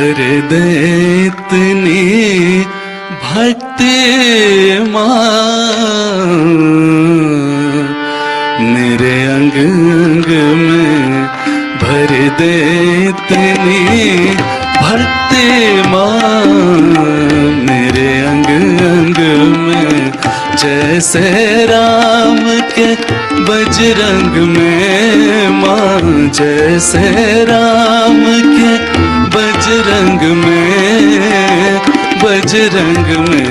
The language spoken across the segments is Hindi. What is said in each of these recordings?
भर दे इतनी भक्ति माँ मेरे अंग अंग में भर दे इतनी भक्ति माँ मेरे अंग अंग में जैसे राम के बजरंग में माँ जैसे राम के बजरंग में बजरंग में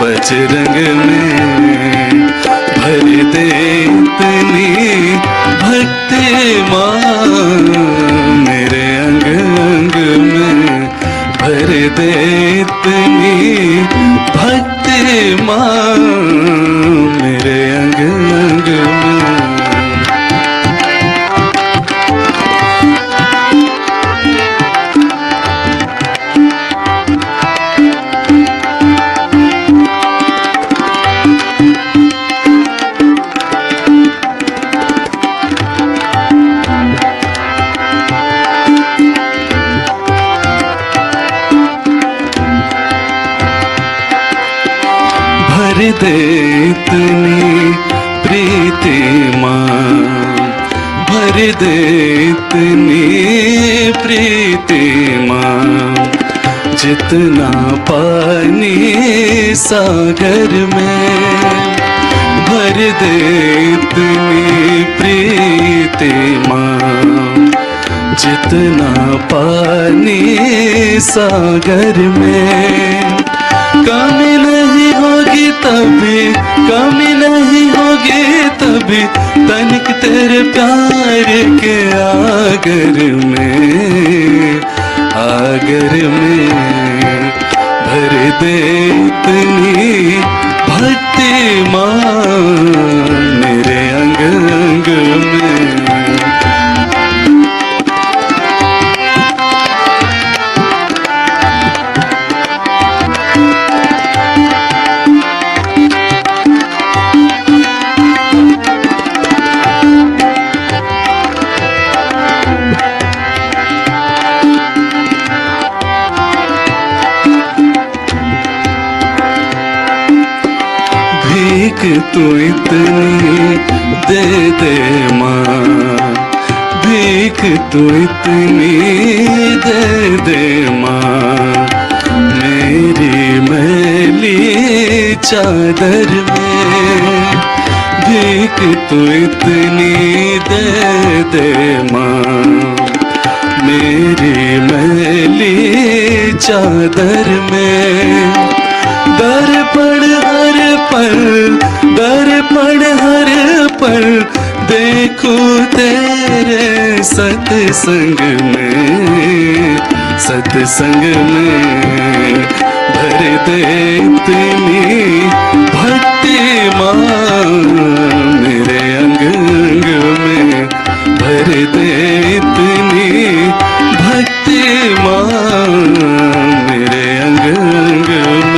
बजरंग में भर दे इतनी भक्ति माँ मेरे अंग अंग में भर दे इतनी भक्ति माँ मेरे अंग अंग में। भर दे इतनी प्रीति माँ भर दे इतनी प्रीति माँ जितना पानी सागर में भर दे इतनी प्रीति माँ जितना पानी सागर में कमी नहीं होगी तभी कमी नहीं होगी तभी तनिक तेरे प्यार के आगर में भर दे इतनी भक्ति माँ मेरे अंग अंग में। भीख तू इतनी दे दे माँ भीख तू इतनी दे दे माँ मेरी मैली चादर में भीख तू इतनी दे दे माँ मेरी मैली चादर में दर्पण हर पल देखूं तेरे सत्संग में भर दे इतनी भक्ति माँ मेरे अंग अंग में भर दे इतनी भक्ति माँ मेरे अंग अंग में।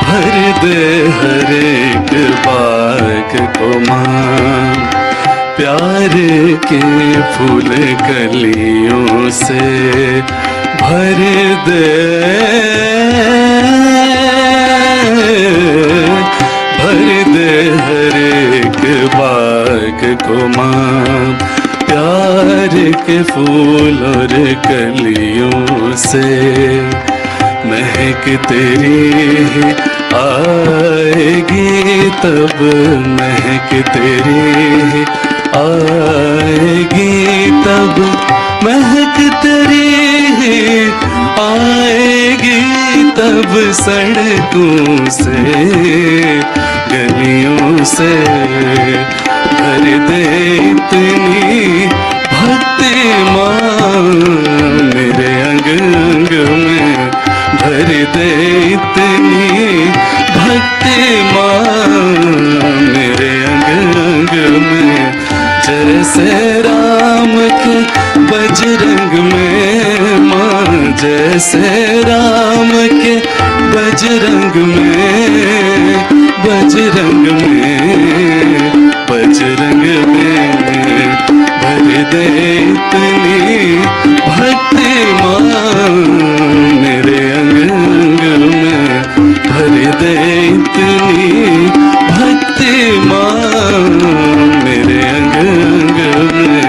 भर दे हर एक बाग को माँ प्यार के फूल कलियों से भर दे हर एक बाग को माँ प्यार के फूल और कलियों से महक तेरी आएगी तब महक तेरी आएगी तब महक तेरी आएगी तब सड़कों से गलियों से भर दे इतनी भक्ति माँ मेरे अंग अंग में, भर दे इतनी भक्ति माँ मेरे अंग अंग में। जैसे राम के बजरंग में माँ, जैसे राम के बजरंग में, बजरंग में, बजरंग में भर दे इतनी भक्ति माँ मेरे अंग अंग में, भर दे इतनी भक्ति माँ मेरे अंग अंग में,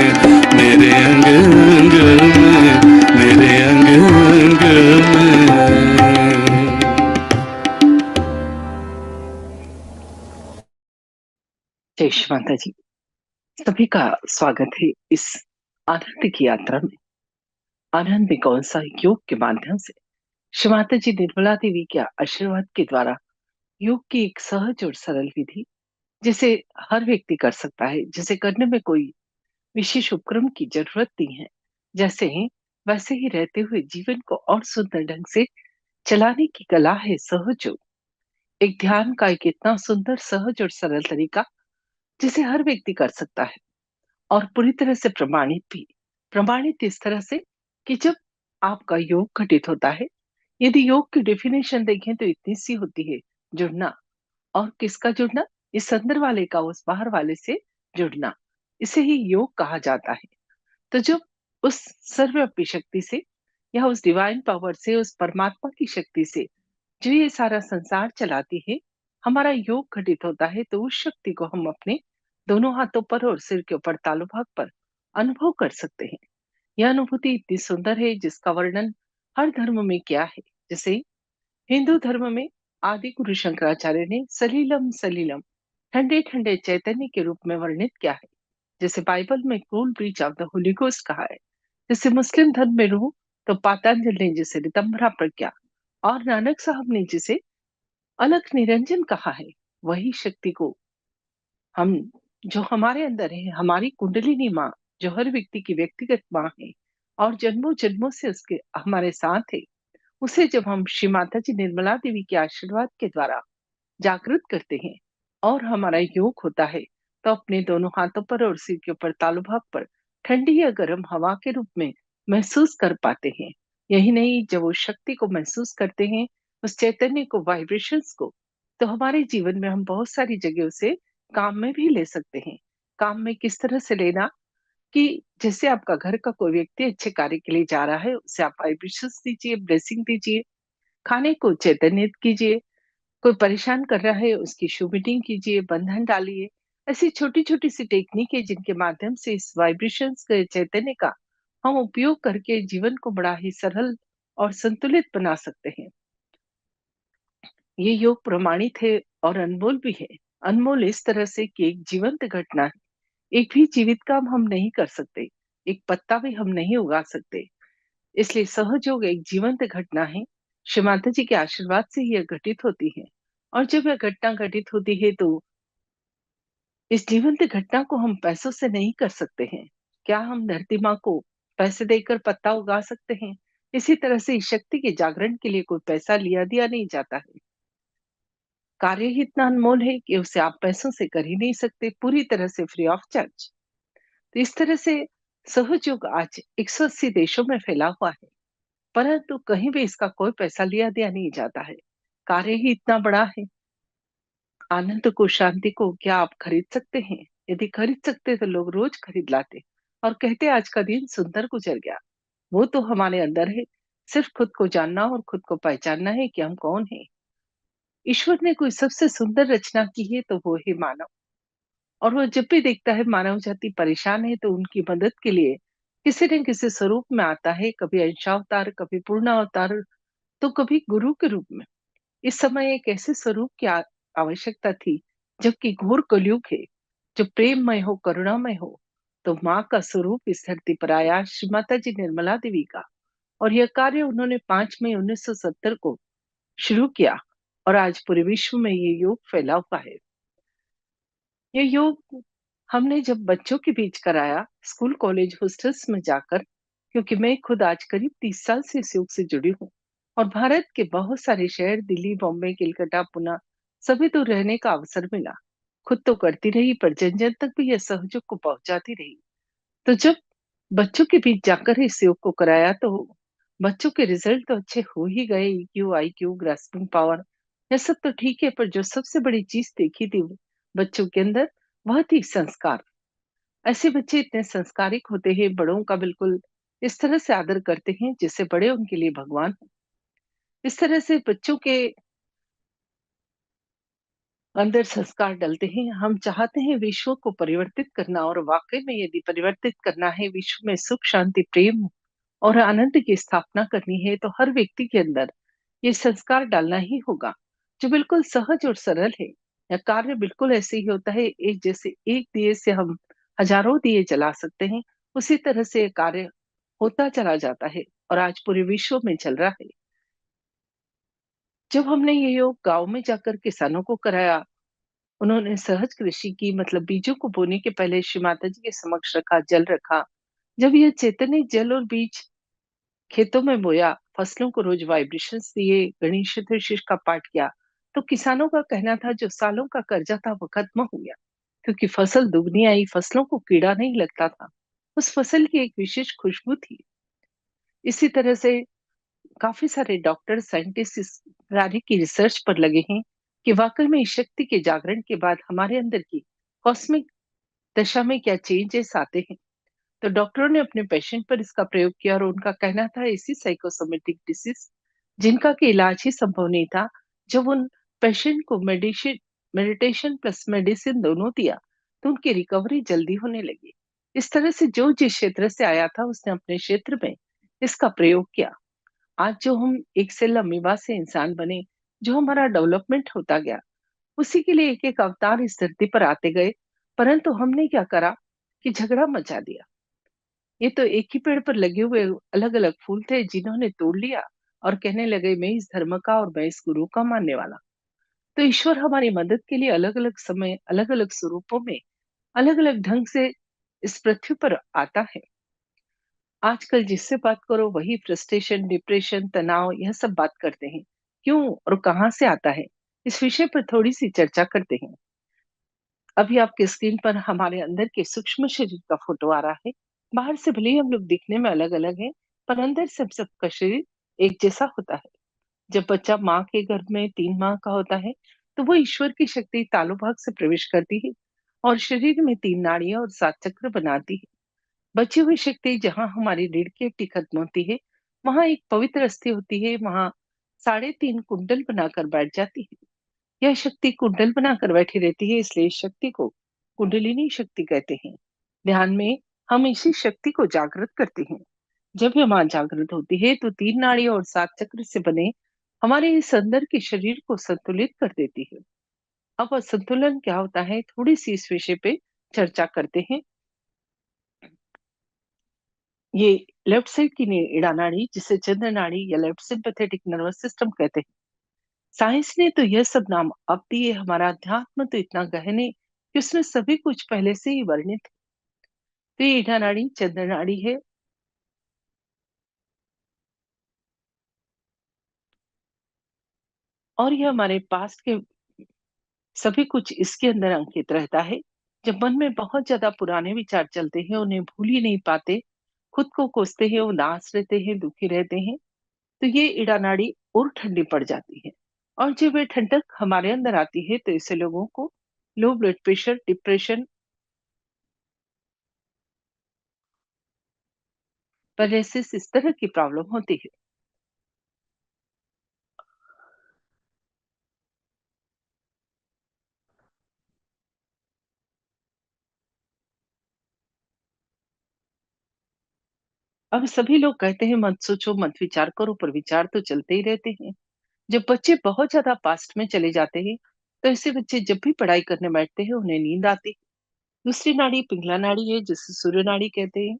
मेरे अंग अंग में, मेरे अंग अंग में। जय श्री माता जी। सभी का स्वागत है इस आनंद की यात्रा में। आनंद में कौन सा योग के माध्यम से श्री माता जी निर्मला देवी के आशीर्वाद के द्वारा योग की एक सहज और सरल विधि जिसे हर व्यक्ति कर सकता है, जिसे करने में कोई विशेष उपक्रम की जरूरत नहीं है। जैसे ही वैसे ही रहते हुए जीवन को और सुंदर ढंग से चलाने की कला है सहज योग। एक ध्यान का एक इतना सुंदर सहज और सरल तरीका जिसे हर व्यक्ति कर सकता है और पूरी तरह से प्रमाणित भी। प्रमाणित इस तरह से कि जब आपका योग घटित होता है, यदि योग की डेफिनेशन देखें तो इतनी सी होती है, जुड़ना। और किसका जुड़ना? इस अंदर वाले का उस बाहर वाले से जुड़ना, इसे ही योग कहा जाता है। तो जब उस सर्वव्यापी शक्ति से या उस डिवाइन पावर से, उस परमात्मा की शक्ति से जो ये सारा संसार चलाती है, हमारा योग घटित होता है, तो उस शक्ति को हम अपने दोनों हाथों पर और सिर के ऊपर तालु भाग पर अनुभव कर सकते हैं। यह अनुभूति इतनी सुंदर है जिसका वर्णन हर धर्म में किया है। जैसे हिंदू धर्म में आदि गुरु शंकराचार्य ने सलीलम सलीलम, ठंडे ठंडे चैतन्य के रूप में वर्णित किया है। जैसे बाइबल में cool breach of the Holi ghost कहा है। जैसे मुस्लिम धर्म में रूह तो पातंजल ने जिसे रितंभरा प्रज्ञा और नानक साहब ने जिसे अलख निरंजन कहा है, वही शक्ति को हम जो हमारे अंदर है, हमारी कुंडलिनी माँ जो हर व्यक्ति की व्यक्तिगत माँ है और जन्मों जन्मों से उसके हमारे साथ है, उसे जब हम श्री माता जी निर्मला देवी के आशीर्वाद के द्वारा जागृत करते हैं और हमारा योग होता है, तो अपने दोनों हाथों पर और सिर के ऊपर तालु भाग पर ठंडी या गर्म हवा के रूप में महसूस कर पाते हैं। यही नहीं, जब उस शक्ति को महसूस करते हैं, उस चैतन्य को, वाइब्रेशंस को, तो हमारे जीवन में हम बहुत सारी जगह से काम में भी ले सकते हैं। काम में किस तरह से लेना कि जैसे आपका घर का कोई व्यक्ति अच्छे कार्य के लिए जा रहा है, उसे आप वाइब्रेशंस दीजिए, ब्लेसिंग दीजिए। खाने को चैतन्यित कीजिए। कोई परेशान कर रहा है, उसकी शुभ मीटिंग कीजिए, बंधन डालिए। ऐसी छोटी-छोटी सी टेक्निक है जिनके माध्यम से इस वाइब्रेशंस के चैतन्य का हम उपयोग करके जीवन को बड़ा ही सरल और संतुलित बना सकते हैं। ये योग प्रमाणित है और अनमोल भी है। अनमोल इस तरह से कि एक जीवंत घटना है। एक भी जीवित काम हम नहीं कर सकते, एक पत्ता भी हम नहीं उगा सकते। इसलिए सहयोग एक जीवंत घटना है। श्री माता जी के आशीर्वाद से ही यह घटित होती है। और जब यह घटना घटित होती है तो इस जीवंत घटना को हम पैसों से नहीं कर सकते हैं। क्या हम धरती माँ को पैसे देकर पत्ता उगा सकते हैं? इसी तरह से इस शक्ति के जागरण के लिए कोई पैसा लिया दिया नहीं जाता है। कार्य ही इतना अनमोल है कि उसे आप पैसों से कर ही नहीं सकते, पूरी तरह से फ्री ऑफ चार्ज। तो इस तरह से सहयोग आज 180 देशों में फैला हुआ है, परंतु कहीं भी इसका कोई पैसा लिया दिया नहीं जाता है। कार्य ही इतना बड़ा है। आनंद को, शांति को क्या आप खरीद सकते हैं? यदि खरीद सकते तो लोग रोज खरीद लाते और कहते आज का दिन सुंदर गुजर गया। वो तो हमारे अंदर है। सिर्फ खुद को जानना और खुद को पहचानना है कि हम कौन हैं। ईश्वर ने कोई सबसे सुंदर रचना की है तो वो है मानव। और वो जब भी देखता है मानव जाति परेशान है तो उनकी मदद के लिए किसी न किसी स्वरूप में आता है, कभी अंशावतार, कभी पूर्ण अवतार, तो कभी गुरु के रूप में। इस समय एक ऐसे स्वरूप की आवश्यकता थी, जबकि घोर कलयुग है, जो प्रेममय हो, करुणामय हो। तो माँ का स्वरूप इस धरती पर आया, श्री माता जी निर्मला देवी का। और यह कार्य उन्होंने 5 मई 1970 को शुरू किया और आज पूरे विश्व में ये योग फैला हुआ है। ये योग हमने जब बच्चों के बीच कराया, स्कूल, कॉलेज, हॉस्टल्स में जाकर, क्योंकि मैं खुद आज करीब 30 साल से इस योग से जुड़ी हूँ और भारत के बहुत सारे शहर, दिल्ली, बॉम्बे, कलकत्ता, पुणे, सभी दूर रहने का अवसर मिला। खुद तो करती रही पर जन-जन तक भी यह सहयोग को पहुँचाती रही। तो जब बच्चों के बीच जाकर इस योग को कराया तो बच्चों के रिजल्ट तो अच्छे हो ही गए। ईक्यू, आईक्यू, ग्रास्पिंग पावर, यह सब तो ठीक है, पर जो सबसे बड़ी चीज देखी थी बच्चों के अंदर, वह थी संस्कार। ऐसे बच्चे इतने संस्कारिक होते हैं, बड़ों का बिल्कुल इस तरह से आदर करते हैं जैसे बड़े उनके लिए भगवान हो। इस तरह से बच्चों के अंदर संस्कार डलते हैं। हम चाहते हैं विश्व को परिवर्तित करना, और वाकई में यदि परिवर्तित करना है, विश्व में सुख, शांति, प्रेम और आनंद की स्थापना करनी है, तो हर व्यक्ति के अंदर ये संस्कार डालना ही होगा, जो बिल्कुल सहज और सरल है। यह कार्य बिल्कुल ऐसे ही होता है, एक जैसे एक दिए से हम हजारों दिए जला सकते हैं, उसी तरह से ये कार्य होता चला जाता है और आज पूरे विश्व में चल रहा है। जब हमने ये योग गांव में जाकर किसानों को कराया, उन्होंने सहज कृषि की, मतलब बीजों को बोने के पहले श्री माता जी के समक्ष रखा, जल रखा। जब यह चैतन्य जल और बीज खेतों में बोया, फसलों को रोज वाइब्रेशंस दिए, गणेश चतुर्थी का पाठ किया, तो किसानों का कहना था जो सालों का कर्जा था वो खत्म हो गया, क्योंकि फसल दुगनी आई, फसलों को कीड़ा नहीं लगता था। उस फसल की एक विशेष खुशबू थी। इसी तरह से काफी सारे डॉक्टर, साइंटिस्ट इस कार्य की रिसर्च पर लगे हैं कि वाकई में इस शक्ति के जागरण के बाद हमारे अंदर की कॉस्मिक दशा में क्या चेंजेस आते हैं। तो डॉक्टरों ने अपने पेशेंट पर इसका प्रयोग किया और उनका कहना था ऐसी साइकोसोमेटिक डिसीज जिनका कि इलाज ही संभव नहीं था, जब उन पेशेंट को मेडिसिन मेडिटेशन प्लस मेडिसिन दोनों दिया, तो उनकी रिकवरी जल्दी होने लगी। इस तरह से जो जिस क्षेत्र से आया था उसने अपने क्षेत्र में इसका प्रयोग किया। आज जो हम एक सेल अमीबा से इंसान बने, जो हमारा डेवलपमेंट होता गया, उसी के लिए एक एक अवतार इस धरती पर आते गए। परंतु हमने क्या करा कि झगड़ा मचा दिया। ये तो एक ही पेड़ पर लगे हुए अलग अलग फूल थे, जिन्होंने तोड़ लिया और कहने लगे मैं इस धर्म का और मैं इस गुरु का मानने वाला। तो ईश्वर हमारी मदद के लिए अलग अलग समय, अलग अलग स्वरूपों में, अलग अलग ढंग से इस पृथ्वी पर आता है। आजकल जिससे बात करो वही फ्रस्ट्रेशन, डिप्रेशन, तनाव, यह सब बात करते हैं। क्यों और कहाँ से आता है, इस विषय पर थोड़ी सी चर्चा करते हैं। अभी आपके स्क्रीन पर हमारे अंदर के सूक्ष्म शरीर का फोटो आ रहा है। बाहर से भले ही हम लोग दिखने में अलग अलग हैं, पर अंदर से हम सबका शरीर एक जैसा होता है। जब बच्चा माँ के गर्भ में 3 माह का होता है, तो वो ईश्वर की शक्ति तालु भाग से प्रवेश करती है और शरीर में 3 नाड़ियां और 7 चक्र बनाती है। बची हुई शक्ति जहाँ हमारी रीढ़ की हड्डी खत्म होती है, वहां एक पवित्र अस्थि होती है, वहां 3.5 कुंडल बनाकर बैठ जाती है। यह शक्ति कुंडल बनाकर बैठी रहती है, इसलिए इस शक्ति को कुंडलिनी शक्ति कहते हैं। ध्यान में हम इसी शक्ति को जागृत करते हैं। जब यह मां जागृत होती है तो 3 नाड़ी और 7 चक्र से बने हमारे इस अंदर के शरीर को संतुलित कर देती है। अब असंतुलन क्या होता है, थोड़ी सी इस विषय पे चर्चा करते हैं। ये लेफ्ट साइड की इड़ा नाड़ी, जिसे चंद्र नाड़ी या लेफ्ट सिंपैथेटिक नर्वस सिस्टम कहते हैं। साइंस ने तो यह सब नाम अब दिए, हमारा अध्यात्म तो इतना गहन है कि उसमें सभी कुछ पहले से ही वर्णित है। तो ये ईड़ा नाड़ी चंद्र नाड़ी है और यह हमारे पास्ट के सभी कुछ इसके अंदर अंकित रहता है। जब मन में बहुत ज्यादा पुराने विचार चलते हैं, उन्हें भूल ही नहीं पाते, खुद को कोसते हैं, उदास रहते हैं, दुखी रहते हैं, तो ये ईड़ा नाड़ी और ठंडी पड़ जाती है। और जब ये ठंडक हमारे अंदर आती है तो इससे लोगों को low blood pressure, depression, paralysis, इस तरह की प्रॉब्लम होती है। अब सभी लोग कहते हैं मत सोचो, मत विचार करो, पर विचार तो चलते ही रहते हैं। जब बच्चे बहुत ज्यादा पास्ट में चले जाते हैं, तो ऐसे बच्चे जब भी पढ़ाई करने बैठते हैं उन्हें नींद आती है। दूसरी नाड़ी पिंगला नाड़ी है, जिसे सूर्य नाड़ी कहते हैं,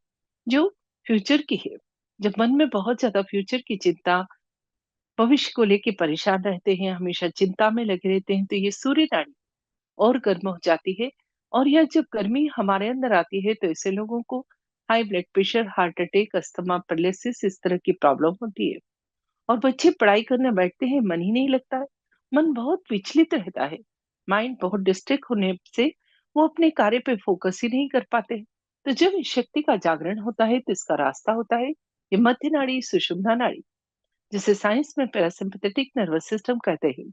जो फ्यूचर की है। जब मन में बहुत ज्यादा फ्यूचर की चिंता, भविष्य को लेके परेशान रहते हैं, हमेशा चिंता में लगे रहते हैं, तो ये सूर्य नाड़ी और गर्म हो जाती है। और यह जब गर्मी हमारे अंदर आती है तो ऐसे लोगों को high blood pressure, heart attack, asthma, paralysis इस तरह की प्रॉब्लम होती है। और बच्चे पढ़ाई करने बैठते हैं, मन ही नहीं लगता है, मन बहुत विचलित रहता है, माइंड बहुत डिस्ट्रैक्ट होने से वो अपने कार्य पे फोकस ही नहीं कर पाते हैं। तो जब इस शक्ति का जागरण होता है तो इसका रास्ता होता है ये मध्य नाड़ी, सुषुम्ना नाड़ी, जिसे साइंस में पैरासिम्पथेटिक नर्वस सिस्टम कहते हैं।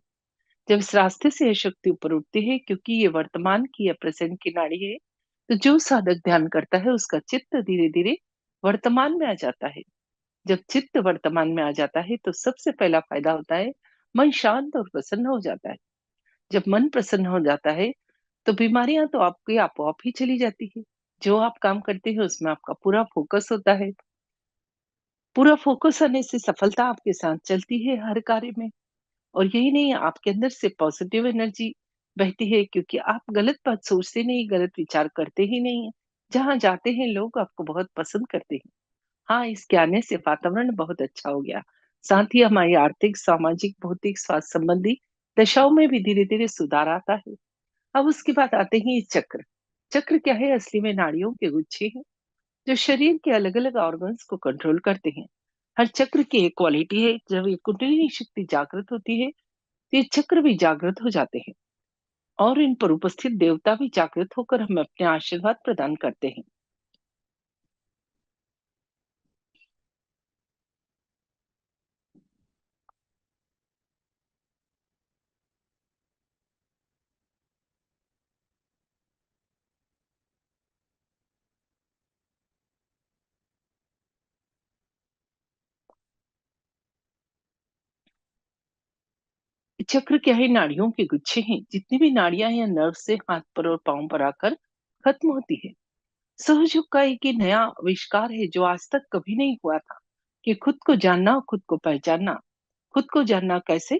जब इस रास्ते से यह शक्ति ऊपर उठती है, क्योंकि ये वर्तमान की या प्रेजेंट की नाड़ी है, तो जो साधक ध्यान करता है उसका चित्त धीरे धीरे वर्तमान में आ जाता है। जब चित्त वर्तमान में आ जाता है तो सबसे पहला फायदा होता है मन शांत और प्रसन्न हो जाता है। जब मन प्रसन्न हो जाता है तो बीमारियां तो आपकी आपो आप ही चली जाती है। जो आप काम करते हैं उसमें आपका पूरा फोकस होता है। पूरा फोकस आने से सफलता आपके साथ चलती है हर कार्य में। और यही नहीं, आपके अंदर से पॉजिटिव एनर्जी बहती है, क्योंकि आप गलत बात सोचते नहीं, गलत विचार करते ही नहीं है। जहां जाते हैं लोग आपको बहुत पसंद करते हैं। हाँ, इसके आने से वातावरण बहुत अच्छा हो गया। साथ ही हमारी आर्थिक, सामाजिक, भौतिक, स्वास्थ्य संबंधी दशाओं में भी धीरे-धीरे सुधार आता है। अब उसके बाद आते हैं ये चक्र। चक्र क्या है? असली में नाड़ियों के गुच्छे हैं, जो शरीर के अलग-अलग ऑर्गन्स को कंट्रोल करते हैं। हर चक्र की एक क्वालिटी है। जब ये कुंडलिनी शक्ति जागृत होती है, तो ये चक्र भी जागृत हो जाते हैं और इन पर उपस्थित देवता भी जागृत होकर हमें अपने आशीर्वाद प्रदान करते हैं। चक्र क्या है? नाड़ियों के गुच्छे हैं। जितनी भी नाड़ियां या नर्व से हाथ पर और पांव पर आकर खत्म होती है। सहयोग का एक ये नया आविष्कार है जो आज तक कभी नहीं हुआ था, कि खुद को जानना, खुद को पहचानना। खुद को जानना कैसे?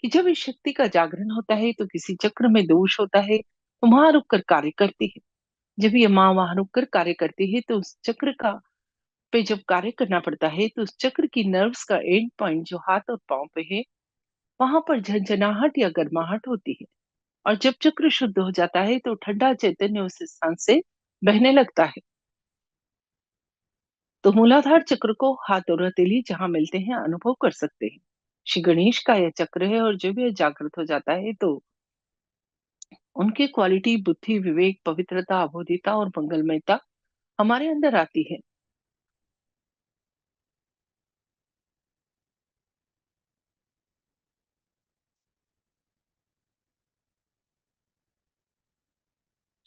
कि जब इस शक्ति का जागरण होता है तो किसी चक्र में दोष होता है तो वहां रुककर कार्य करती है। जब ये माँ वहां रुककर कार्य करती है तो उस चक्र का पे जब कार्य करना पड़ता है तो उस चक्र की नर्व्स का एंड पॉइंट जो हाथ और पांव पे है, वहां पर झंझनाहट या गर्माहट होती है। और जब चक्र शुद्ध हो जाता है तो ठंडा चैतन्य उस स्थान से बहने लगता है। तो मूलाधार चक्र को हाथ और हथेली जहां मिलते हैं अनुभव कर सकते हैं। श्री गणेश का यह चक्र है और जब यह जागृत हो जाता है तो उनकी क्वालिटी बुद्धि, विवेक, पवित्रता, अबोधिता और मंगलमयता हमारे अंदर आती है।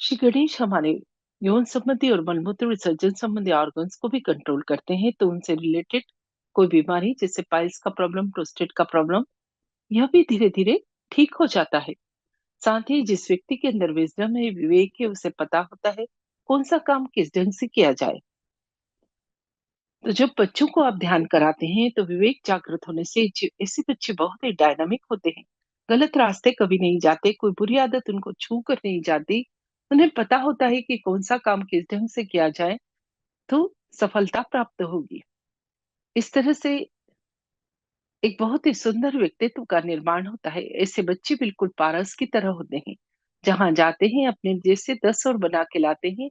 श्री गणेश हमारे यौन संबंधी और मलमूत्र विसर्जन संबंधी ऑर्गन्स को भी कंट्रोल करते हैं। तो उनसे रिलेटेड कोई बीमारी जैसे पाइल्स का प्रॉब्लम, प्रोस्टेट का प्रॉब्लम, यह भी धीरे धीरे ठीक हो जाता है। साथ ही जिस व्यक्ति के अंदर विजडम है, विवेक है, उसे पता होता है कौन सा काम किस ढंग से किया जाए। तो जब बच्चों को आप ध्यान कराते हैं तो विवेक जागृत होने से ऐसे बच्चे बहुत ही डायनामिक होते हैं। गलत रास्ते कभी नहीं जाते, कोई बुरी आदत उनको छू कर नहीं जाती। उन्हें पता होता है कि कौन सा काम किस ढंग से किया जाए तो सफलता प्राप्त होगी। इस तरह से एक बहुत ही सुंदर व्यक्तित्व का निर्माण होता है। ऐसे बच्चे बिल्कुल पारस की तरह होते हैं। जहां जाते हैं अपने जैसे 10 और बना के लाते हैं,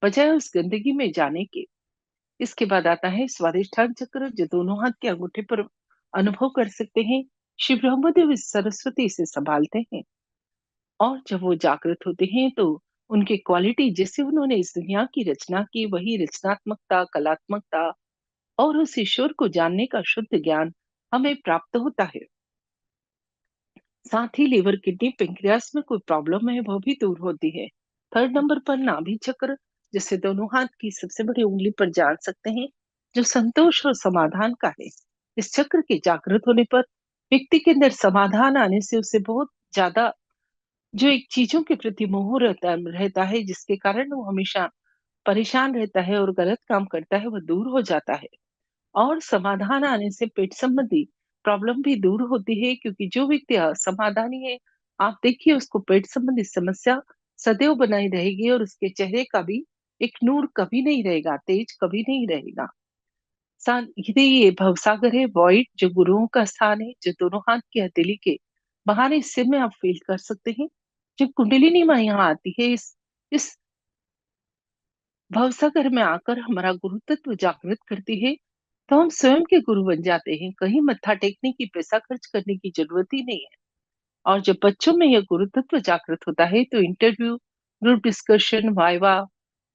बजाय उस गंदगी में जाने के। इसके बाद आता है स्वादिष्ठान चक्र, जो दोनों हाथ के अंगूठे पर अनुभव कर सकते हैं। श्री ब्रह्मदेव इस सरस्वती से संभालते हैं और जब वो जागृत होते हैं तो उनकी क्वालिटी, जैसे उन्होंने इस दुनिया की रचना की, वही रचनात्मकता, कलात्मकता और उस ईश्वर को जानने का शुद्ध ज्ञान हमें प्राप्त होता है। साथ ही लीवर, किडनी, पेंक्रियास में कोई प्रॉब्लम है वो भी दूर होती है। थर्ड नंबर पर नाभि चक्र, जिसे दोनों हाथ की सबसे बड़ी उंगली पर जान सकते हैं, जो संतोष और समाधान का है। इस चक्र के जागृत होने पर व्यक्ति के अंदर समाधान आने से उसे बहुत ज्यादा जो एक चीजों के प्रति मोह रहता है, जिसके कारण वो हमेशा परेशान रहता है और गलत काम करता है, वो दूर हो जाता है। और समाधान आने से पेट संबंधी प्रॉब्लम भी दूर होती है, क्योंकि जो व्यक्ति असमाधानी है, आप देखिए उसको पेट संबंधी समस्या सदैव बनाई रहेगी और उसके चेहरे का भी एक नूर कभी नहीं रहेगा, तेज कभी नहीं रहेगा। यदि ये भवसागर है वॉइड, जो गुरुओं का स्थान है, जो दोनों हाथ की हथेली के बाहर हिस्से में आप फील कर सकते हैं। जब कुंडलिनी माँ यहाँ आती है, इस भवसागर में आकर हमारा गुरु तत्व जागृत करती है, तो हम स्वयं के गुरु बन जाते हैं। कहीं मत्था टेकने की, पैसा खर्च करने की जरूरत ही नहीं है। और जब बच्चों में यह गुरु तत्व जागृत होता है, तो इंटरव्यू, ग्रुप डिस्कशन, वाइवा,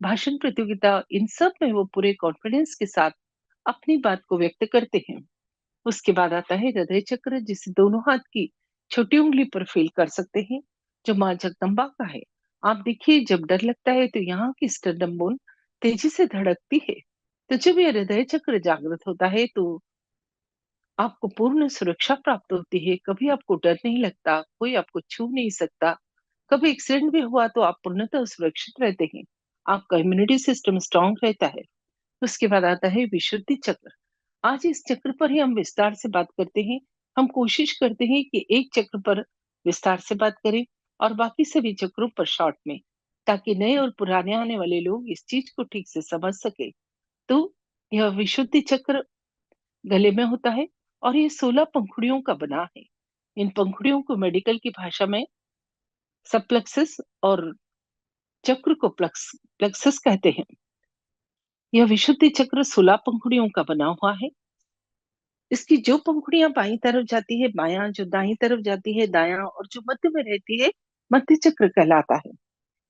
भाषण प्रतियोगिता, इन सब में वो पूरे कॉन्फिडेंस के साथ अपनी बात को व्यक्त करते हैं। उसके बाद आता है हृदय चक्र, जिसे दोनों हाथ की छोटी उंगली पर फील कर सकते हैं, जो माँ जगदम्बा का है। आप देखिए, जब डर लगता है तो यहाँ की स्टर्नम बोन तेजी से धड़कती है। तो जब यह हृदय चक्र जागृत होता है, तो आपको पूर्ण सुरक्षा प्राप्त होती है। कभी आपको डर नहीं लगता, कोई आपको छू नहीं सकता। कभी एक्सीडेंट भी हुआ तो आप पूर्णतः सुरक्षित रहते हैं। आपका इम्यूनिटी सिस्टम स्ट्रांग रहता है। उसके बाद आता है विशुद्धि चक्र। आज इस चक्र पर ही हम विस्तार से बात करते हैं। हम कोशिश करते हैं कि एक चक्र पर विस्तार से बात करें और बाकी सभी चक्रों पर शॉर्ट में, ताकि नए और पुराने आने वाले लोग इस चीज को ठीक से समझ सके। तो यह विशुद्धि चक्र गले में होता है और ये 16 पंखुड़ियों का बना है। इन पंखुड़ियों को मेडिकल की भाषा में सबप्लक्सस और चक्र को प्लक्सस कहते हैं। यह विशुद्धि चक्र 16 पंखुड़ियों का बना हुआ है। इसकी जो पंखुड़ियां बाईं तरफ जाती है बायां, जो दाईं तरफ जाती है दायां, और जो मध्य में रहती है मध्य चक्र कहलाता है।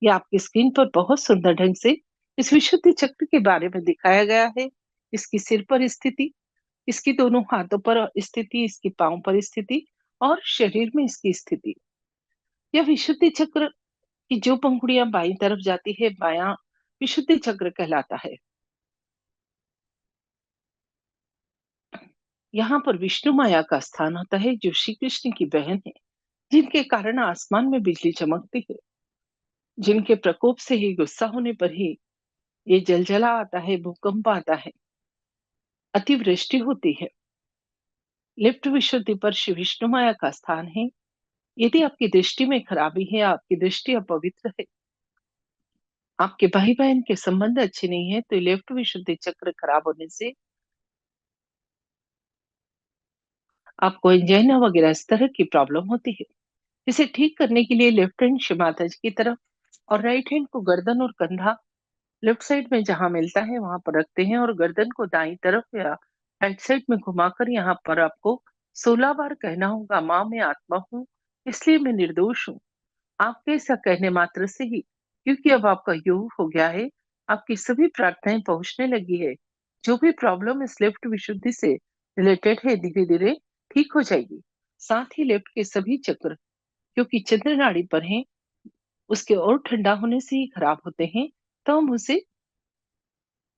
यह आपकी स्क्रीन पर बहुत सुंदर ढंग से इस विशुद्धि चक्र के बारे में दिखाया गया है। इसकी सिर पर स्थिति, इसकी दोनों हाथों पर स्थिति, इसकी पांव पर स्थिति और शरीर में इसकी स्थिति। यह विशुद्धि चक्र की जो पंखुड़ियां बाईं तरफ जाती है बायां विशुद्धि चक्र कहलाता है। यहाँ पर विष्णु माया का स्थान होता है, जो श्री कृष्ण की बहन है, जिनके कारण आसमान में बिजली चमकती है, जिनके प्रकोप से ही, गुस्सा होने पर ही ये जलजला आता है, भूकंप आता है, अतिवृष्टि होती है। लिफ्ट विशुद्धि पर श्री विष्णु माया का स्थान है। यदि आपकी दृष्टि में खराबी है, आपकी दृष्टि अपवित्र है, आपके भाई बहन के संबंध अच्छे नहीं है, तो लेफ्ट विशुद्धि चक्र खराब होने से आपको एंजाइना वगैरह इस तरह की प्रॉब्लम होती है। इसे ठीक करने के लिए लेफ्ट हैंड शिव माता जी की तरफ और राइट हैंड को गर्दन और कंधा लेफ्ट साइड में जहां मिलता है वहां पर रखते हैं, और गर्दन को दाईं तरफ या राइट साइड में घुमाकर यहाँ पर आपको 16 बार कहना होगा, माँ मैं आत्मा हूँ, इसलिए मैं निर्दोष हूँ। आपके ऐसा कहने मात्र से ही, क्योंकि अब आपका योग हो गया है, आपकी सभी प्रार्थनाएं पहुंचने लगी है। जो भी प्रॉब्लम इस लेफ्ट विशुद्धि से रिलेटेड है, धीरे धीरे ठीक हो जाएगी। साथ ही लेफ्ट के सभी चक्र, क्योंकि चंद्र नाड़ी पर हैं, उसके और ठंडा होने से ही खराब होते हैं, तो हम उसे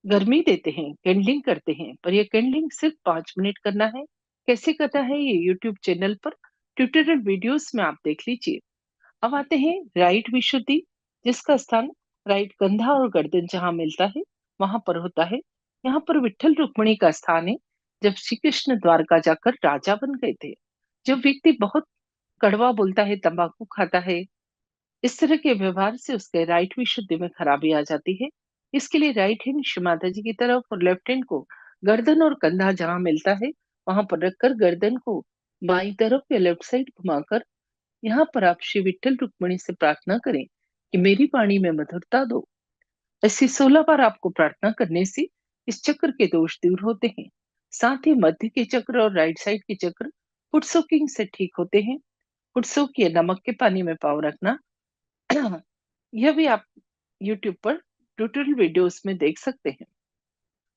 गर्मी देते हैं, कैंडलिंग करते हैं। पर ये कैंडलिंग सिर्फ 5 मिनट करना है। कैसे करना है, ये यूट्यूब चैनल पर ट्यूटोरियल वीडियोस में आप देख लीजिए। अब आते हैं राइट विशुद्धि, जिसका स्थान राइट कंधा और गर्दन जहां मिलता है वहां पर होता है। यहाँ पर विठ्ठल रुक्मिणी का स्थान है। जब श्री कृष्ण द्वारका जाकर राजा बन गए थे, जब व्यक्ति बहुत कड़वा बोलता है, तंबाकू खाता है, इस तरह के व्यवहार से उसके राइट विशुद्धि में खराबी आ जाती है। इसके लिए राइट हैंड श्री माता जी की तरफ और लेफ्ट हैंड को गर्दन और कंधा जहां मिलता है वहां पर रखकर गर्दन को बाईं तरफ या लेफ्ट साइड घुमाकर यहाँ पर आप श्री विठ्ठल रुक्मिणी से प्रार्थना करें कि मेरी वाणी में मधुरता दो। ऐसी 16 बार आपको प्रार्थना करने से इस चक्र के दोष दूर होते हैं। साथ ही मध्य के चक्र और राइट साइड के चक्र फुट सोकिंग से ठीक होते हैं। फुट सोक या नमक के पानी में पाँव रखना, यह भी आप YouTube पर ट्यूटोरियल वीडियोस में देख सकते हैं।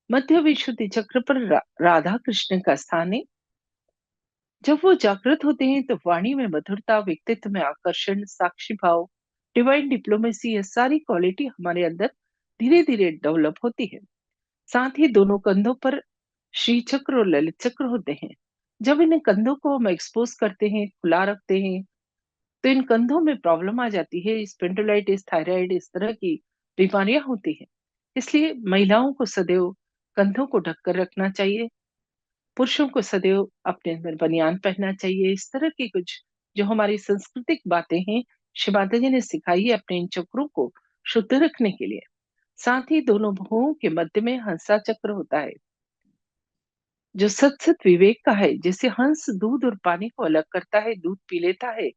मध्य विशुद्धि चक्र पर राधा कृष्ण का स्थान है। जब वो जागृत होते हैं तो वाणी में मधुरता, व्यक्तित्व में आकर्षण, साक्षी भाव, डिवाइन डिप्लोमेसी, ये सारी क्वालिटी हमारे अंदर धीरे धीरे डेवलप होती है। साथ ही दोनों कंधों पर श्री चक्र और ललित चक्र होते हैं। जब इन्हें कंधों को हम एक्सपोज करते हैं, खुला रखते हैं, तो इन कंधों में प्रॉब्लम आ जाती है। स्पेंडोलाइटिस, थायराइड, इस तरह की बीमारियां होती हैं। इसलिए महिलाओं को सदैव कंधों को ढककर रखना चाहिए। पुरुषों को सदैव अपने अंदर बनियान पहनना चाहिए। इस तरह की कुछ जो हमारी सांस्कृतिक बातें हैं, शिव माता जी ने सिखाई है अपने इन चक्रों को शुद्ध रखने के लिए। साथ ही दोनों भुवों के मध्य में हंसा चक्र होता है, जो सत सत विवेक का है। जैसे हंस दूध और पानी को अलग करता है, दूध पी लेता है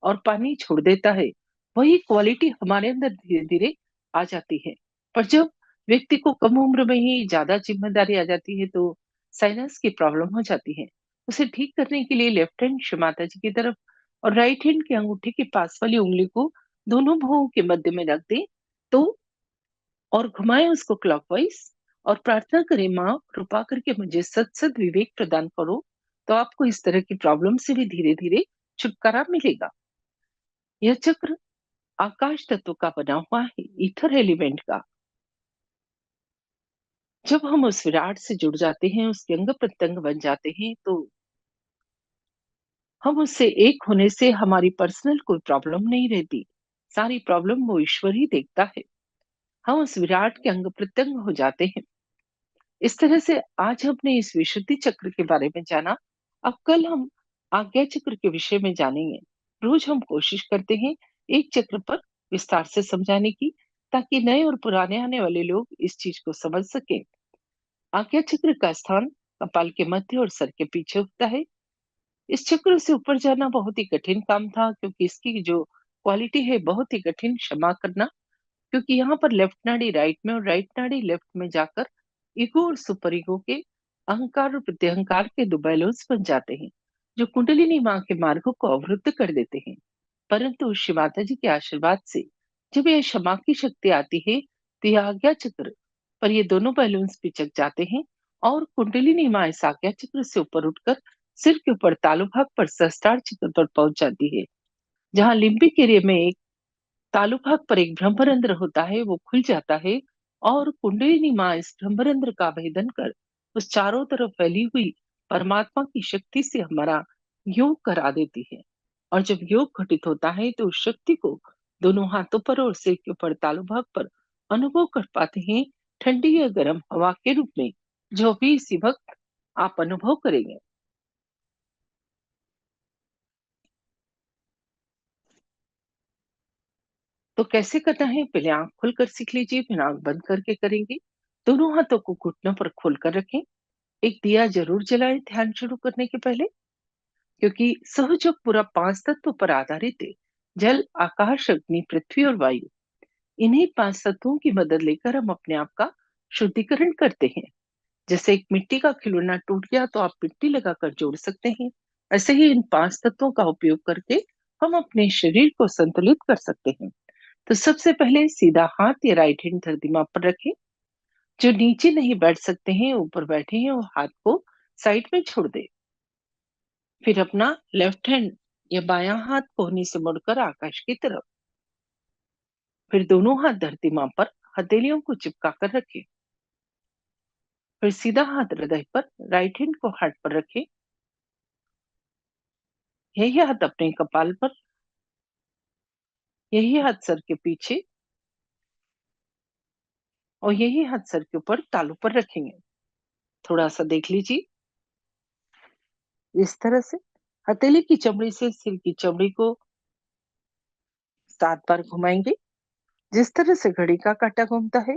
और पानी छोड़ देता है, वही क्वालिटी हमारे अंदर धीरे धीरे आ जाती है। पर जब व्यक्ति को कम उम्र में ही ज्यादा जिम्मेदारी आ जाती है तो साइनस की प्रॉब्लम हो जाती है। उसे ठीक करने के लिए लेफ्ट हैंड माता जी की तरफ और राइट हैंड के अंगूठे के पास वाली उंगली को दोनों भुवों के मध्य में रख दें तो और घुमाएं उसको क्लॉकवाइज और प्रार्थना करें, माँ कृपा करके मुझे सत सत विवेक प्रदान करो। तो आपको इस तरह की प्रॉब्लम से भी धीरे धीरे छुटकारा मिलेगा। यह चक्र आकाश तत्व का बना हुआ है, ईथर एलिमेंट का। जब हम उस विराट से जुड़ जाते हैं, उसके अंग प्रत्यंग बन जाते हैं, तो हम उससे एक होने से हमारी पर्सनल कोई प्रॉब्लम नहीं रहती। सारी प्रॉब्लम वो ईश्वर ही देखता है। हम उस विराट के अंग प्रत्यंग हो जाते हैं। इस तरह से आज हमने इस विशुद्धि चक्र के बारे में जाना। अब कल हम आज्ञा चक्र के विषय में जानेंगे। रोज हम कोशिश करते हैं एक चक्र पर विस्तार से समझाने की, ताकि नए और पुराने आने वाले लोग इस चीज को समझ सकें। आज्ञा चक्र का स्थान कपाल के मध्य और सर के पीछे होता है। इस चक्र से ऊपर जाना बहुत ही कठिन काम था, क्योंकि इसकी जो क्वालिटी है बहुत ही कठिन, क्षमा करना। क्योंकि यहाँ पर लेफ्ट नाड़ी राइट में और राइट नाड़ी लेफ्ट में जाकर ईगो और सुपर ईगो के अहंकार और प्रत्यहंकार के दो बैलेंस बन जाते हैं, जो कुंडलिनी माँ के मार्गों को अवरुद्ध कर देते हैं। परंतु श्री माता जी के आशीर्वाद से जब यह क्षमा की शक्ति आती है तो यह आज्ञा चक्र पर ये दोनों बैलून्स पिचक जाते हैं और कुंडलिनी माँ इस आज्ञा चक्र से ऊपर उठकर सिर के ऊपर तालु भाग पर सहस्त्रार चक्र पर पहुंच जाती है, जहाँ लिम्बिक एरिया में एक तालु भाग पर एक ब्रह्मरंध्र होता है, वो खुल जाता है और कुंडलिनी माँ इस ब्रह्मरंध्र का भेदन कर उस चारों तरफ फैली हुई परमात्मा की शक्ति से हमारा योग करा देती है। और जब योग घटित होता है तो उस शक्ति को दोनों हाथों पर और सिर के ऊपर तालु भाग पर अनुभव कर पाते हैं, ठंडी या गर्म हवा के रूप में, जो भी इसी वक्त आप अनुभव करेंगे। तो कैसे करना है, पहले आंख खोलकर सीख लीजिए, फिर आंख बंद करके करेंगे। दोनों हाथों को घुटनों पर खोलकर रखें। एक दिया जरूर जलाएं ध्यान शुरू करने के पहले, क्योंकि सहयोग पूरा पांच तत्व पर आधारित है। जल, आकाश, अग्नि, पृथ्वी और वायु। इन्हीं पांच तत्वों की मदद लेकर हम अपने आप का शुद्धिकरण करते हैं। जैसे एक मिट्टी का खिलौना टूट गया तो आप मिट्टी लगाकर जोड़ सकते हैं, ऐसे ही इन पांच तत्वों का उपयोग करके हम अपने शरीर को संतुलित कर सकते हैं। तो सबसे पहले सीधा हाथ या राइट हैंड दिमाग पर रखें। जो नीचे नहीं बैठ सकते हैं, ऊपर बैठे हैं, वो हाथ को साइड में छोड़ दे। फिर अपना लेफ्ट हैंड या बायां हाथ कोहनी से मुड़कर आकाश की तरफ। फिर दोनों हाथ धरती मां पर हथेलियों को चिपका कर रखें। फिर सीधा हाथ हृदय पर, राइट हैंड को हार्ट पर रखें। यही हाथ अपने कपाल पर, यही हाथ सर के पीछे और यही हाथ सर के ऊपर तालू पर रखेंगे। थोड़ा सा देख लीजिए। इस तरह से हथेली की चमड़ी से सिर की चमड़ी को 7 बार घुमाएंगे। जिस तरह से घड़ी का काटा घूमता है,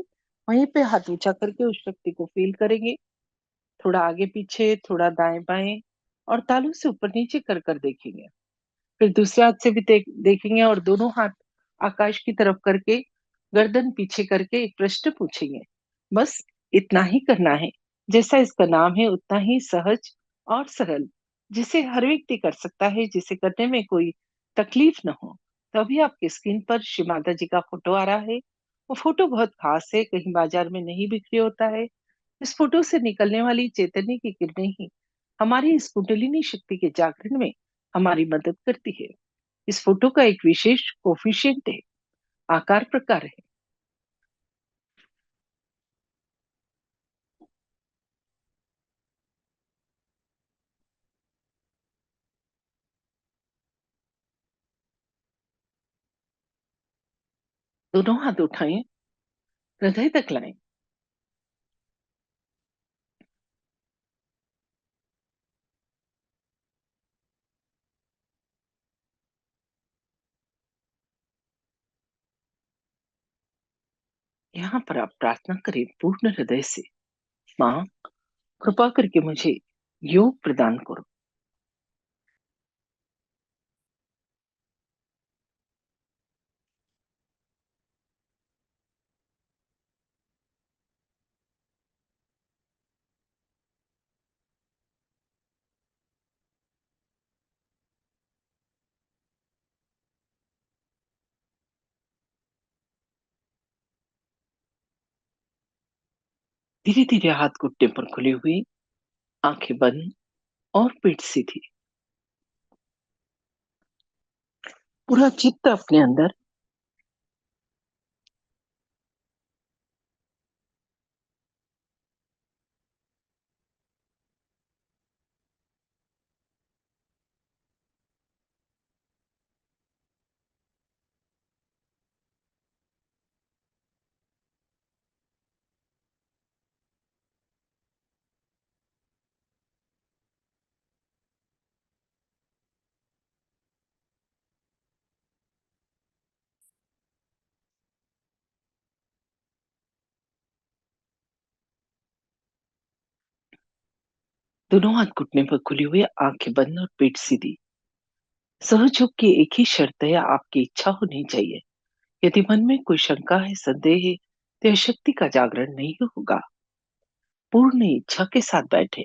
वहीं पे हाथ ऊंचा करके उस शक्ति को फील करेंगे। थोड़ा आगे पीछे, थोड़ा दाएं बाएं और तालू से ऊपर नीचे कर कर देखेंगे। फिर दूसरे हाथ से भी देखेंगे और दोनों हाथ आकाश की तरफ करके गर्दन पीछे करके एक प्रश्न पूछेंगे। बस इतना ही करना है। जैसा इसका नाम है उतना ही सहज और सरल, जिसे हर व्यक्ति कर सकता है, जिसे करने में कोई तकलीफ न हो। तो अभी आपकी स्क्रीन पर श्री माता जी का फोटो आ रहा है। वो फोटो बहुत खास है, कहीं बाजार में नहीं बिक्री होता है। इस फोटो से निकलने वाली चैतन्य की किरणें ही हमारी इस कुंडलिनी शक्ति के जागरण में हमारी मदद करती है। इस फोटो का एक विशेष कोफिशिएंट है, आकार प्रकार है। दोनों हाथ उठाएं, हृदय तक लाएं। यहाँ पर आप प्रार्थना करें पूर्ण हृदय से, माँ कृपा करके मुझे योग प्रदान करो। धीरे धीरे हाथ घुटने पर खुले हुए, आंखें बंद और पीठ सीधी। पूरा चित्त अपने अंदर। दोनों हाथ घुटने पर खुले हुए, आंखें बंद और पीठ सीधी। सहयोग की एक ही शर्त है, आपकी इच्छा होनी चाहिए। यदि मन में कोई शंका है, संदेह है, तो यह शक्ति का जागरण नहीं होगा। पूर्ण इच्छा के साथ बैठे।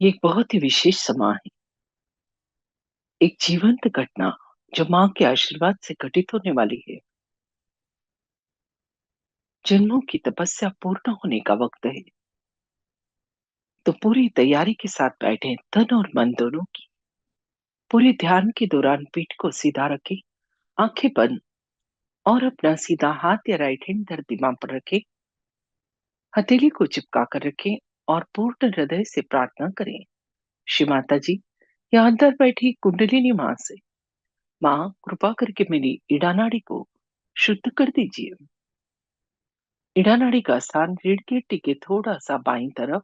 ये एक बहुत ही विशेष समय है, एक जीवंत घटना जो माँ के आशीर्वाद से घटित होने वाली है। जन्मों की तपस्या पूर्ण होने का वक्त है। तो पूरी तैयारी के साथ बैठे, तन और मन दोनों की। पूरे ध्यान के दौरान पीठ को सीधा रखें, आंखें बंद और अपना सीधा हाथ या राइट हैंड धरती मां पर रखें। हथेली को चिपका कर रखें और पूर्ण हृदय से प्रार्थना करें। श्री माता जी, या अंदर बैठी कुंडलिनी मां से, मां कृपा करके मेरी इड़ा नाड़ी को शुद्ध कर दीजिए। इड़ा नाड़ी का स्थान रीढ़ की हड्डी के थोड़ा सा बाईं तरफ।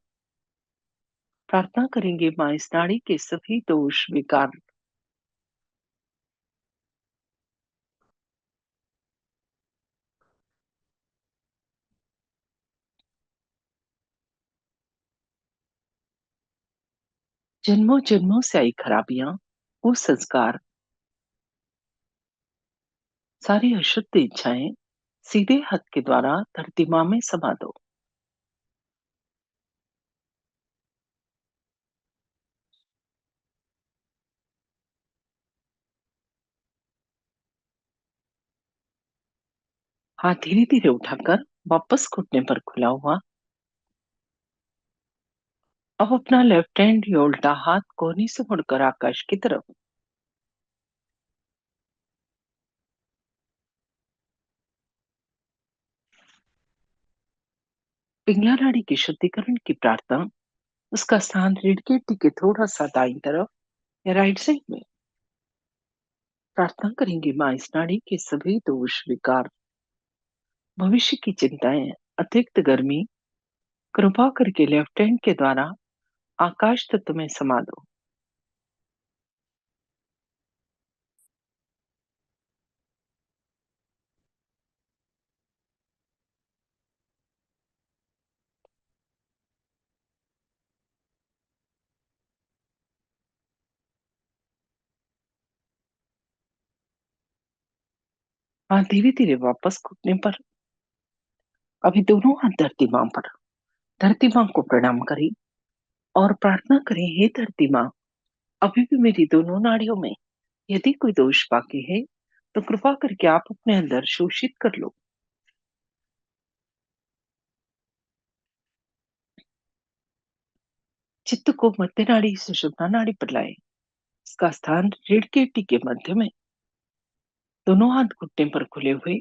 प्रार्थना करेंगे, मां इस नाड़ी के सभी दोष विकार जन्मों जन्मों से आई खराबियां, कुसंस्कार, सारी अशुद्ध इच्छाएं सीधे हाथ के द्वारा धरती मां में समा दो। हाथ धीरे धीरे उठाकर वापस घुटने पर खुला हुआ। अब अपना लेफ्ट हैंड या उल्टा हाथ कोहनी से मुड़कर आकाश की तरफ। पिंगला नाड़ी के शुद्धिकरण की प्रार्थना, उसका स्थान रीढ़ की हड्डी के थोड़ा सा दाईं तरफ या राइट साइड में। प्रार्थना करेंगे, मां इस नाड़ी के सभी दोष विकार, भविष्य की चिंताएं, अतिरिक्त गर्मी, कृपा करके लेफ्ट हैंड के द्वारा आकाश तत्व में समा दो। हाँ, धीरे धीरे वापस घुटने पर। अभी दोनों हाथ धरती मां पर। धरती मां को प्रणाम करें और प्रार्थना करें, हे धरती मां, अभी भी मेरी दोनों नाड़ियों में यदि कोई दोष बाकी है, तो कृपा करके आप अपने अंदर शोषित कर लो। चित्त को मध्य नाड़ी से शुद्धा नाड़ी पर लाए। इसका स्थान रीढ़ की हड्डी के मध्य में। दोनों हाथ घुटने पर खुले हुए।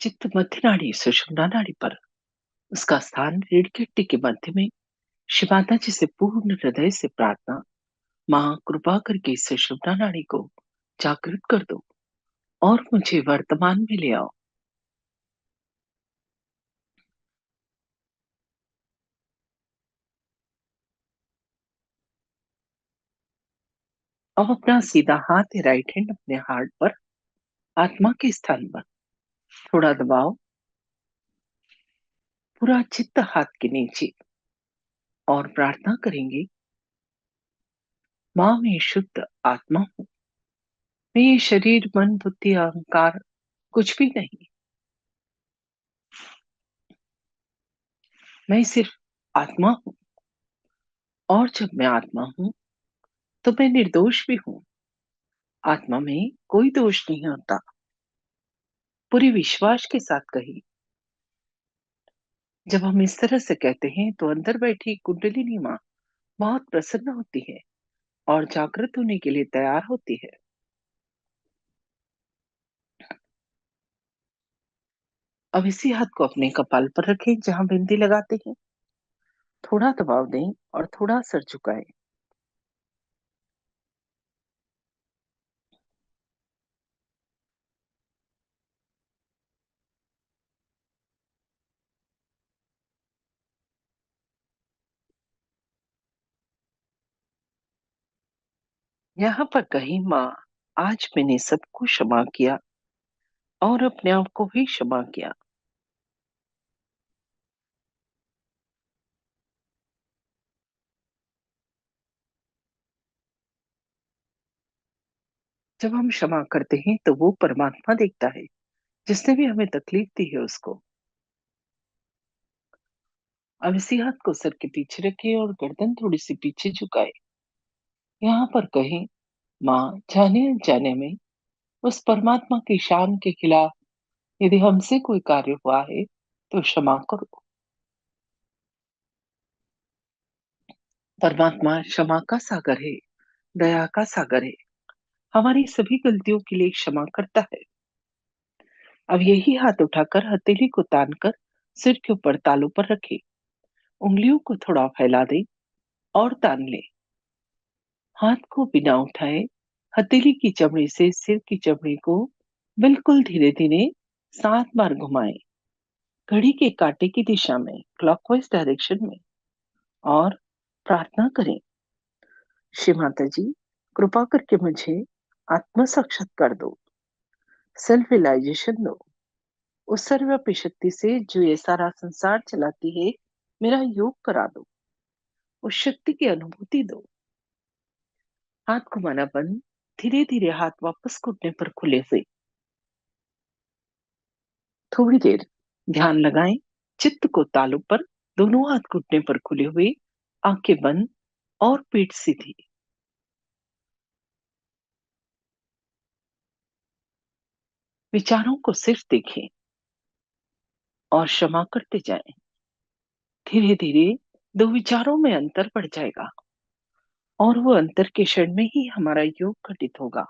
चित्त मध्य नाड़ी सुषुम्ना नाड़ी पर, उसका स्थान रीढ़ की हड्डी के मध्य में। शिव माता जी से पूर्ण हृदय से प्रार्थना, माँ कृपा करके इस सुषुम्ना नाड़ी को जागृत कर दो और मुझे वर्तमान में ले आओ। अब अपना सीधा हाथ या राइट हैंड अपने हार्ट पर, आत्मा के स्थान पर थोड़ा दबाओ, पूरा चित्त हाथ के नीचे, और प्रार्थना करेंगे, माँ मैं शुद्ध आत्मा हूँ। मैं ये शरीर मन बुद्धि अहंकार कुछ भी नहीं। मैं सिर्फ आत्मा हूँ, और जब मैं आत्मा हूँ तो मैं निर्दोष भी हूँ। आत्मा में कोई दोष नहीं होता। पूरे विश्वास के साथ कही। जब हम इस तरह से कहते हैं तो अंदर बैठी कुंडलिनी माँ बहुत प्रसन्न होती है और जागृत होने के लिए तैयार होती है। अब इसी हाथ को अपने कपाल पर रखें जहां बिंदी लगाते हैं। थोड़ा दबाव दें और थोड़ा सर झुकाएं। यहाँ पर कहीं, माँ आज मैंने सबको क्षमा किया और अपने आप को भी क्षमा किया। जब हम क्षमा करते हैं तो वो परमात्मा देखता है जिसने भी हमें तकलीफ दी है उसको। अब इसी हाथ को सर के पीछे रखें और गर्दन थोड़ी सी पीछे झुकाए। यहाँ पर कहें, माँ जाने अनजाने में उस परमात्मा की शान के खिलाफ यदि हमसे कोई कार्य हुआ है तो क्षमा करो। परमात्मा क्षमा का सागर है, दया का सागर है। हमारी सभी गलतियों के लिए क्षमा करता है। अब यही हाथ उठाकर हथेली को तान कर सिर के ऊपर तालू पर रखें। उंगलियों को थोड़ा फैला दें और तान लें। हाथ को बिना उठाए हथेली की चमड़ी से सिर की चमड़ी को बिल्कुल धीरे धीरे 7 बार घुमाएं, घड़ी के कांटे की दिशा में, क्लॉकवाइज डायरेक्शन में। और प्रार्थना करें, श्री माता जी कृपा करके मुझे आत्म साक्षात्कार दो, सेल्फ रियलाइजेशन दो। उस सर्वव्यापी शक्ति से जो ये सारा संसार चलाती है, मेरा योग करा दो। उस शक्ति की अनुभूति दो। हाथ घुमाना बंद। धीरे धीरे हाथ वापस घुटने पर खुले हुए। थोड़ी देर ध्यान लगाएं, चित्त को तालु पर, दोनों हाथ घुटने पर खुले हुए, आंखें बंद और पीठ सीधी। विचारों को सिर्फ देखें और क्षमा करते जाएं। धीरे धीरे दो विचारों में अंतर बढ़ जाएगा और वो अंतर के क्षण में ही हमारा योग घटित होगा।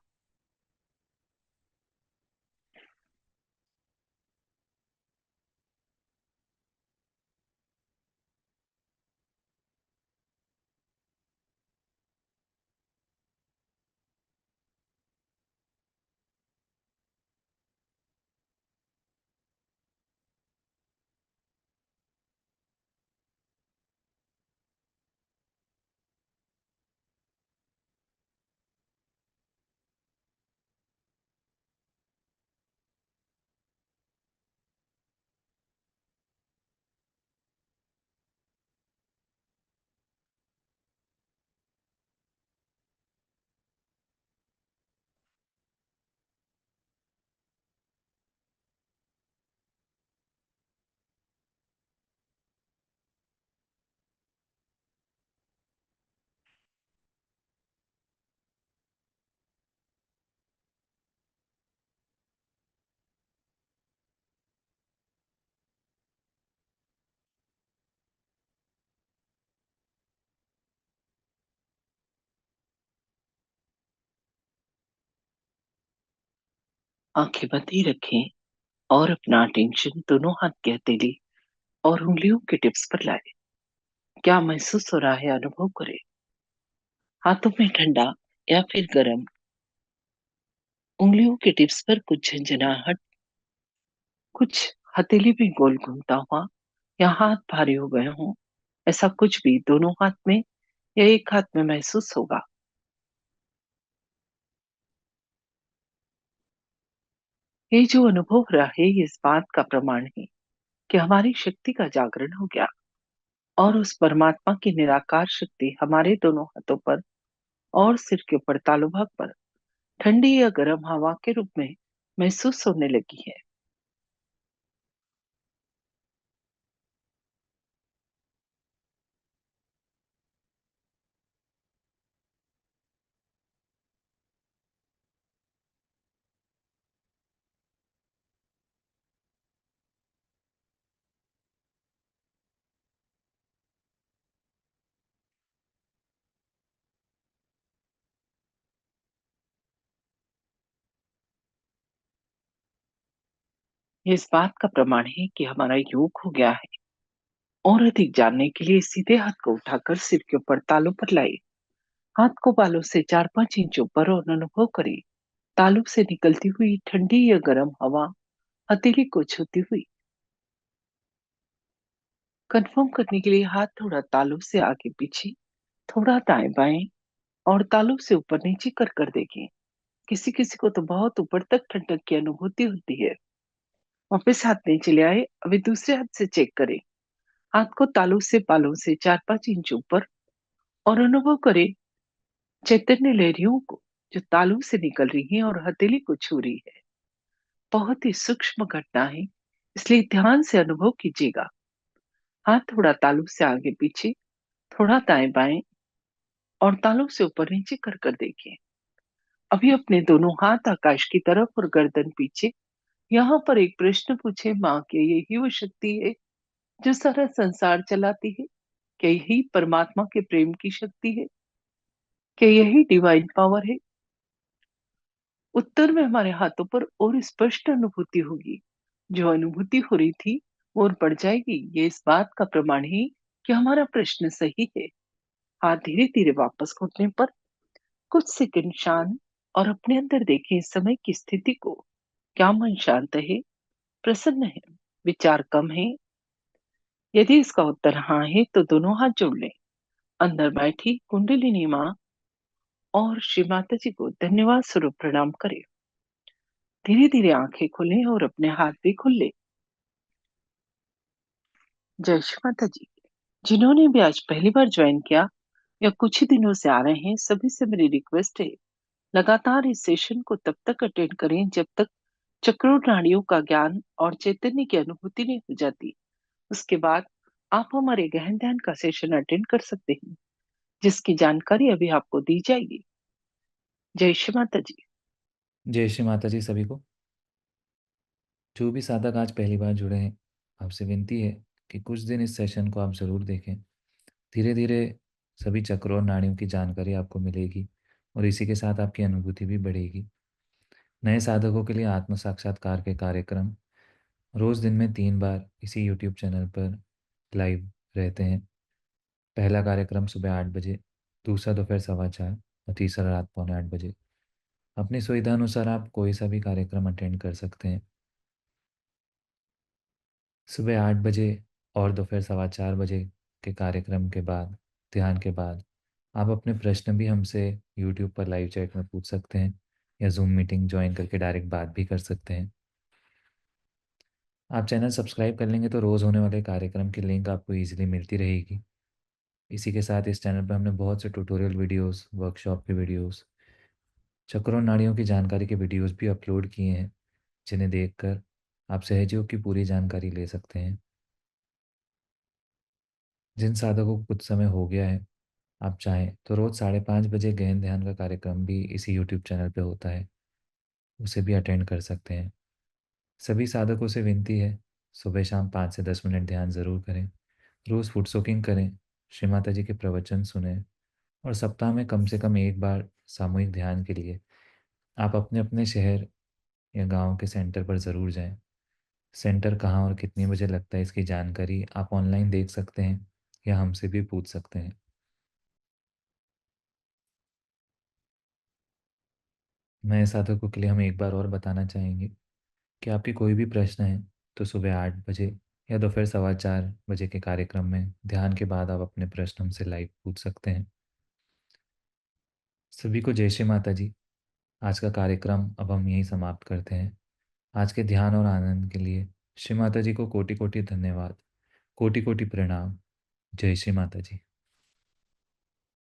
आंखें बंद ही रखें और अपना अटेंशन दोनों हाथ की हथेली और उंगलियों के टिप्स पर लाए। क्या महसूस हो रहा है अनुभव करें। हाथों में ठंडा या फिर गर्म, उंगलियों के टिप्स पर कुछ झंझनाहट, कुछ हथेली भी गोल घूमता हुआ या हाथ भारी हो गए हों, ऐसा कुछ भी दोनों हाथ में या एक हाथ में महसूस होगा। ये जो अनुभव हो रहा है ये इस बात का प्रमाण है कि हमारी शक्ति का जागरण हो गया और उस परमात्मा की निराकार शक्ति हमारे दोनों हाथों पर और सिर के ऊपर तालु भाग पर ठंडी या गर्म हवा के रूप में महसूस होने लगी है। ये इस बात का प्रमाण है कि हमारा योग हो गया है। और अधिक जानने के लिए सीधे हाथ को उठाकर सिर के ऊपर तालू पर लाए। हाथ को बालों से 4-5 इंच ऊपर और अनुभव करें। तालू से निकलती हुई ठंडी या गर्म हवा हथेली को छूती हुई। कंफर्म करने के लिए हाथ थोड़ा तालू से आगे पीछे, थोड़ा दाएं बाएं और तालू से ऊपर नीचे कर देखें। किसी किसी को तो बहुत ऊपर तक ठंडक की अनुभूति होती है। वापस हाथ नीचे ले आए। अभी दूसरे हाथ से चेक करें। हाथ को तालू से बालों से 4-5 इंच ऊपर और अनुभव करें चैतन्य लहरियों को जो तालू से निकल रही हैं और हथेली को छू रही है। बहुत ही सूक्ष्म घटना है, इसलिए ध्यान से अनुभव कीजिएगा। हाथ थोड़ा तालू से आगे पीछे, थोड़ा दाएं बाएं और तालू से ऊपर नीचे कर देखिए। अभी अपने दोनों हाथ आकाश की तरफ और गर्दन पीछे। यहाँ पर एक प्रश्न पूछे, माँ के यही वो शक्ति है जो सारा संसार चलाती है? क्या यही परमात्मा के प्रेम की शक्ति है? क्या यही डिवाइन पावर है? उत्तर में हमारे हाथों पर और स्पष्ट अनुभूति होगी। जो अनुभूति हो रही थी वो और बढ़ जाएगी। ये इस बात का प्रमाण है कि हमारा प्रश्न सही है। हाथ धीरे धीरे वापस घुटने पर कुछ सेकंड शांत और अपने अंदर देखें इस समय की स्थिति को। क्या मन शांत है, प्रसन्न है, विचार कम है? यदि इसका उत्तर हाँ है तो दोनों हाथ जोड़ लें। अंदर बैठी कुंडलिनी माँ और श्री माता जी को धन्यवाद स्वरूप प्रणाम करें। धीरे धीरे आंखें खोलें और अपने हाथ भी खोल लें। जय श्री माता जी। जिन्होंने भी आज पहली बार ज्वाइन किया या कुछ ही दिनों से आ रहे हैं, सभी से मेरी रिक्वेस्ट है लगातार इस सेशन को तब तक अटेंड करें जब तक चक्रों नाड़ियों का ज्ञान और चैतन्य की अनुभूति नहीं हो जाती। उसके बाद आप हमारे गहन ध्यान का सेशन अटेंड कर सकते हैं जिसकी जानकारी अभी आपको दी जाएगी। जय श्री माता जी। जय श्री माता जी सभी को। जो भी साधक आज पहली बार जुड़े हैं, आपसे विनती है कि कुछ दिन इस सेशन को आप ज़रूर देखें। धीरे धीरे सभी चक्रों और नाड़ियों की जानकारी आपको मिलेगी और इसी के साथ आपकी अनुभूति भी बढ़ेगी। नए साधकों के लिए आत्म साक्षात्कार के कार्यक्रम रोज़ दिन में 3 बार इसी यूट्यूब चैनल पर लाइव रहते हैं। पहला कार्यक्रम सुबह 8 बजे, दूसरा दोपहर 4:15 और तीसरा रात 7:45 बजे। अपनी सुविधा अनुसार आप कोई सा भी कार्यक्रम अटेंड कर सकते हैं। सुबह 8 बजे और दोपहर 4:15 बजे के कार्यक्रम के बाद, ध्यान के बाद, आप अपने प्रश्न भी हमसे यूट्यूब पर लाइव चैट में पूछ सकते हैं या ज़ूम मीटिंग ज्वाइन करके डायरेक्ट बात भी कर सकते हैं। आप चैनल सब्सक्राइब कर लेंगे तो रोज़ होने वाले कार्यक्रम की लिंक आपको ईज़िली मिलती रहेगी। इसी के साथ इस चैनल पर हमने बहुत से ट्यूटोरियल वीडियोस, वर्कशॉप के वीडियोस, चक्रों और नाड़ियों की जानकारी के वीडियोस भी अपलोड किए हैं, जिन्हें देखकर आप सहजयोग की पूरी जानकारी ले सकते हैं। जिन साधकों को कुछ समय हो गया है, आप चाहें तो रोज़ 5:30 बजे गहन ध्यान का कार्यक्रम भी इसी यूट्यूब चैनल पे होता है, उसे भी अटेंड कर सकते हैं। सभी साधकों से विनती है, सुबह शाम 5 से 10 मिनट ध्यान ज़रूर करें। रोज़ फुट सोकिंग करें, श्री माता जी के प्रवचन सुनें और सप्ताह में कम से कम 1 बार सामूहिक ध्यान के लिए आप अपने अपने शहर या गांव के सेंटर पर ज़रूर जाएं। सेंटर कहाँ और कितने बजे लगता है, इसकी जानकारी आप ऑनलाइन देख सकते हैं या हमसे भी पूछ सकते हैं। नए साधकों के लिए हम एक बार और बताना चाहेंगे कि आपके कोई भी प्रश्न है तो सुबह 8 बजे या दोपहर 4:15 बजे के कार्यक्रम में ध्यान के बाद आप अपने प्रश्न हमसे लाइव पूछ सकते हैं। सभी को जय श्री माता जी। आज का कार्यक्रम अब हम यहीं समाप्त करते हैं। आज के ध्यान और आनंद के लिए श्री माता जी को कोटि कोटि धन्यवाद, कोटि कोटि प्रणाम। जय श्री माता जी।